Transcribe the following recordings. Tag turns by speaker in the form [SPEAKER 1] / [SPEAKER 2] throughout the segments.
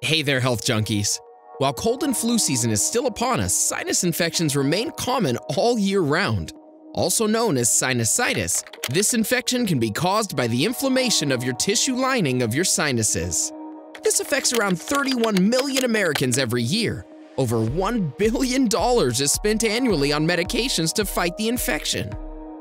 [SPEAKER 1] Hey there, health junkies. While cold and flu season is still upon us, sinus infections remain common all year round. Also known as sinusitis, this infection can be caused by the inflammation of your tissue lining of your sinuses. This affects around 31 million Americans every year. Over $1 billion is spent annually on medications to fight the infection.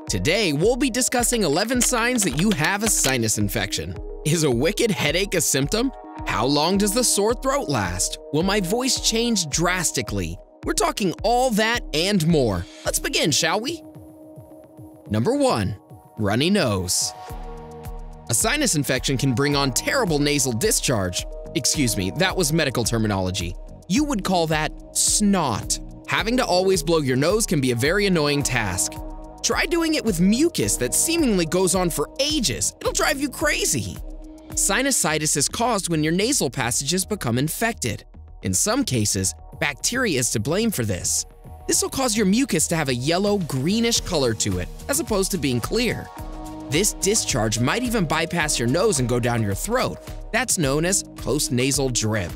[SPEAKER 1] Today, we'll be discussing 11 signs that you have a sinus infection. Is a wicked headache a symptom? How long does the sore throat last? Will my voice change drastically? We're talking all that and more. Let's begin, shall we? Number 1. Runny nose. A sinus infection can bring on terrible nasal discharge. Excuse me, that was medical terminology. You would call that snot. Having to always blow your nose can be a very annoying task. Try doing it with mucus that seemingly goes on for ages. It'll drive you crazy. Sinusitis is caused when your nasal passages become infected. In some cases, bacteria is to blame for this. This will cause your mucus to have a yellow-greenish color to it, as opposed to being clear. This discharge might even bypass your nose and go down your throat. That's known as postnasal drip.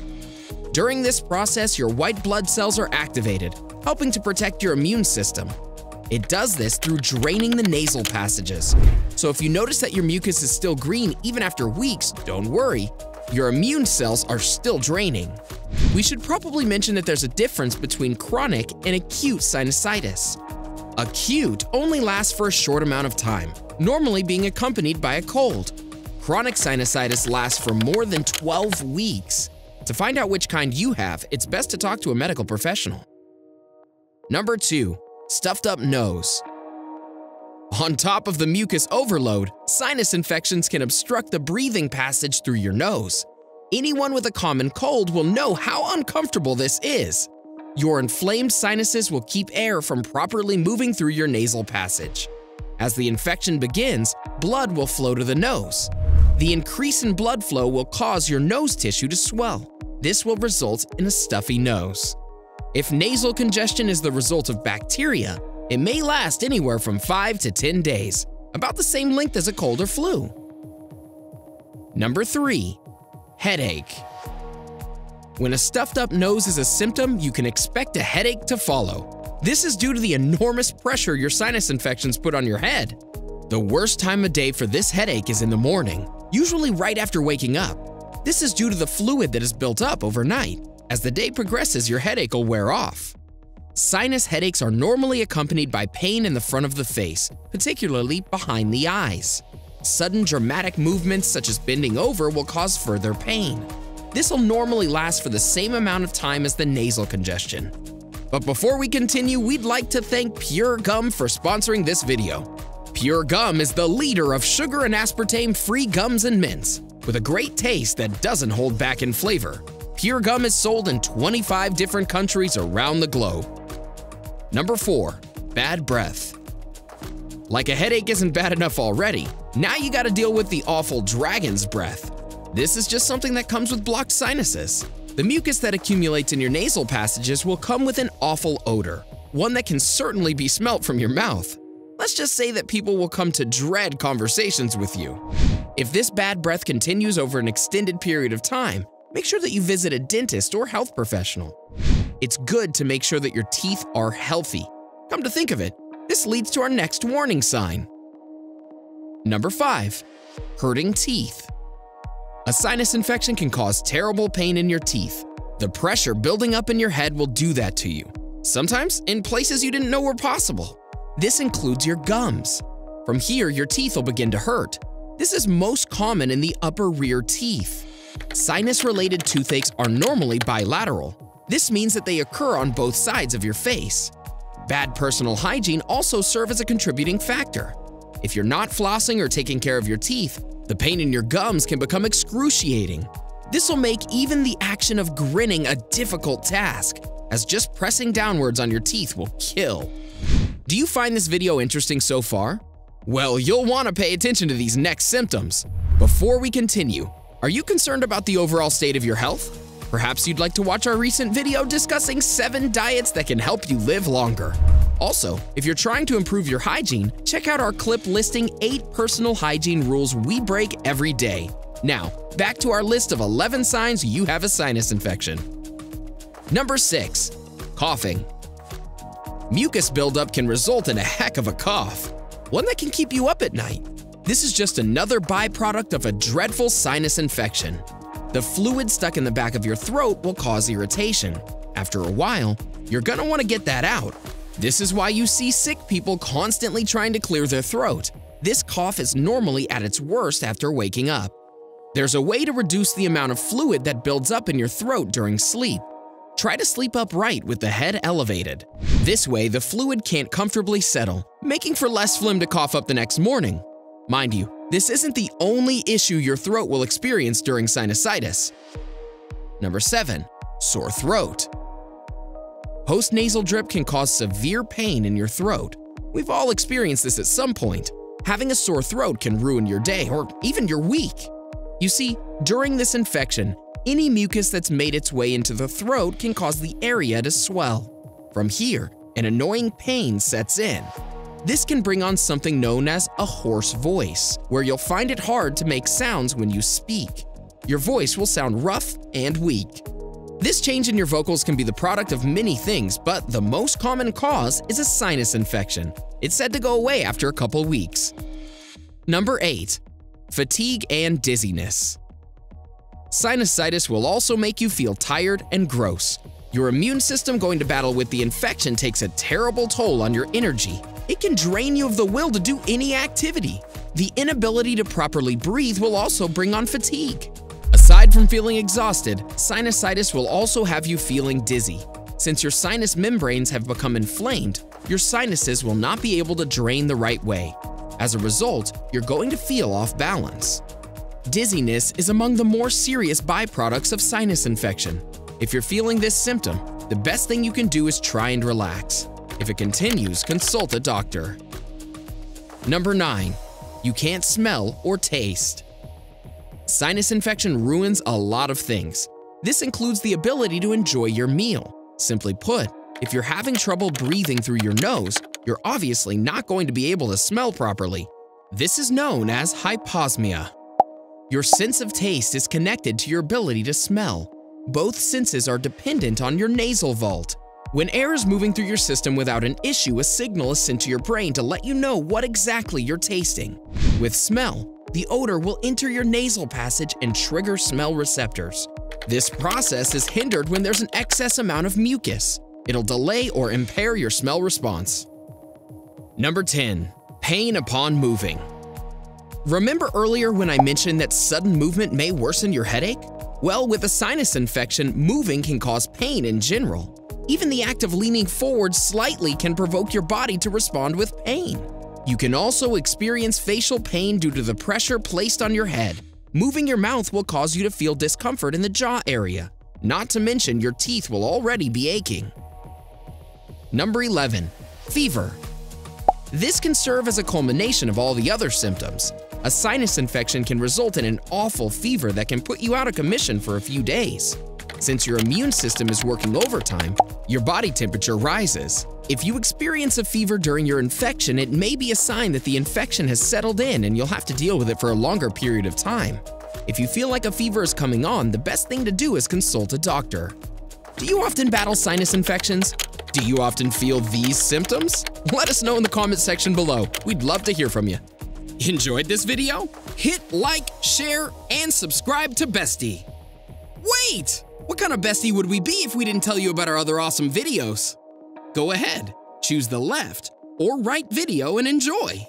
[SPEAKER 1] During this process, your white blood cells are activated, helping to protect your immune system. It does this through draining the nasal passages. So if you notice that your mucus is still green even after weeks, don't worry. Your immune cells are still draining. We should probably mention that there's a difference between chronic and acute sinusitis. Acute only lasts for a short amount of time, normally being accompanied by a cold. Chronic sinusitis lasts for more than 12 weeks. To find out which kind you have, it's best to talk to a medical professional. Number 2. Stuffed up nose. On top of the mucus overload, sinus infections can obstruct the breathing passage through your nose. Anyone with a common cold will know how uncomfortable this is. Your inflamed sinuses will keep air from properly moving through your nasal passage. As the infection begins, blood will flow to the nose. The increase in blood flow will cause your nose tissue to swell. This will result in a stuffy nose. If nasal congestion is the result of bacteria, it may last anywhere from 5 to 10 days, about the same length as a cold or flu. Number 3. Headache. When a stuffed up nose is a symptom, you can expect a headache to follow. This is due to the enormous pressure your sinus infections put on your head. The worst time of day for this headache is in the morning, usually right after waking up. This is due to the fluid that is built up overnight. As the day progresses, your headache will wear off. Sinus headaches are normally accompanied by pain in the front of the face, particularly behind the eyes. Sudden dramatic movements such as bending over will cause further pain. This will normally last for the same amount of time as the nasal congestion. But before we continue, we'd like to thank Pure Gum for sponsoring this video. Pure Gum is the leader of sugar and aspartame-free gums and mints, with a great taste that doesn't hold back in flavor. Pure Gum is sold in 25 different countries around the globe. Number 4. Bad breath. Like a headache isn't bad enough already, now you gotta deal with the awful dragon's breath. This is just something that comes with blocked sinuses. The mucus that accumulates in your nasal passages will come with an awful odor, one that can certainly be smelt from your mouth. Let's just say that people will come to dread conversations with you. If this bad breath continues over an extended period of time, make sure that you visit a dentist or health professional. It's good to make sure that your teeth are healthy. Come to think of it, this leads to our next warning sign. Number 5. Hurting teeth. A sinus infection can cause terrible pain in your teeth. The pressure building up in your head will do that to you, sometimes in places you didn't know were possible. This includes your gums. From here, your teeth will begin to hurt. This is most common in the upper rear teeth. Sinus-related toothaches are normally bilateral. This means that they occur on both sides of your face. Bad personal hygiene also serves as a contributing factor. If you're not flossing or taking care of your teeth, the pain in your gums can become excruciating. This will make even the action of grinning a difficult task, as just pressing downwards on your teeth will kill. Do you find this video interesting so far? Well, you'll want to pay attention to these next symptoms. Before we continue, are you concerned about the overall state of your health? Perhaps you'd like to watch our recent video discussing 7 diets that can help you live longer. Also, if you're trying to improve your hygiene, check out our clip listing 8 personal hygiene rules we break every day. Now, back to our list of 11 signs you have a sinus infection. Number 6. Coughing. Mucus buildup can result in a heck of a cough, one that can keep you up at night. This is just another byproduct of a dreadful sinus infection. The fluid stuck in the back of your throat will cause irritation. After a while, you're gonna want to get that out. This is why you see sick people constantly trying to clear their throat. This cough is normally at its worst after waking up. There's a way to reduce the amount of fluid that builds up in your throat during sleep. Try to sleep upright with the head elevated. This way, the fluid can't comfortably settle, making for less phlegm to cough up the next morning. Mind you, this isn't the only issue your throat will experience during sinusitis. Number 7. Sore throat. Postnasal drip can cause severe pain in your throat. We've all experienced this at some point. Having a sore throat can ruin your day or even your week. You see, during this infection, any mucus that's made its way into the throat can cause the area to swell. From here, an annoying pain sets in. This can bring on something known as a hoarse voice, where you'll find it hard to make sounds when you speak. Your voice will sound rough and weak. This change in your vocals can be the product of many things, but the most common cause is a sinus infection. It's said to go away after a couple weeks. Number 8. Fatigue and dizziness. Sinusitis will also make you feel tired and gross. Your immune system going to battle with the infection takes a terrible toll on your energy. It can drain you of the will to do any activity. The inability to properly breathe will also bring on fatigue. Aside from feeling exhausted, sinusitis will also have you feeling dizzy. Since your sinus membranes have become inflamed, your sinuses will not be able to drain the right way. As a result, you're going to feel off balance. Dizziness is among the more serious byproducts of sinus infection. If you're feeling this symptom, the best thing you can do is try and relax. If it continues, consult a doctor. Number 9. You can't smell or taste. Sinus infection ruins a lot of things. This includes the ability to enjoy your meal. Simply put, if you're having trouble breathing through your nose, you're obviously not going to be able to smell properly. This is known as hyposmia. Your sense of taste is connected to your ability to smell. Both senses are dependent on your nasal vault. When air is moving through your system without an issue, a signal is sent to your brain to let you know what exactly you're tasting. With smell, the odor will enter your nasal passage and trigger smell receptors. This process is hindered when there's an excess amount of mucus. It'll delay or impair your smell response. Number 10. Pain upon moving. Remember earlier when I mentioned that sudden movement may worsen your headache? Well, with a sinus infection, moving can cause pain in general. Even the act of leaning forward slightly can provoke your body to respond with pain. You can also experience facial pain due to the pressure placed on your head. Moving your mouth will cause you to feel discomfort in the jaw area. Not to mention your teeth will already be aching. Number 11. Fever. This can serve as a culmination of all the other symptoms. A sinus infection can result in an awful fever that can put you out of commission for a few days. Since your immune system is working overtime, your body temperature rises. If you experience a fever during your infection, it may be a sign that the infection has settled in and you'll have to deal with it for a longer period of time. If you feel like a fever is coming on, the best thing to do is consult a doctor. Do you often battle sinus infections? Do you often feel these symptoms? Let us know in the comment section below. We'd love to hear from you. Enjoyed this video? Hit like, share, and subscribe to Bestie. Wait! What kind of Bestie would we be if we didn't tell you about our other awesome videos? Go ahead, choose the left or right video and enjoy.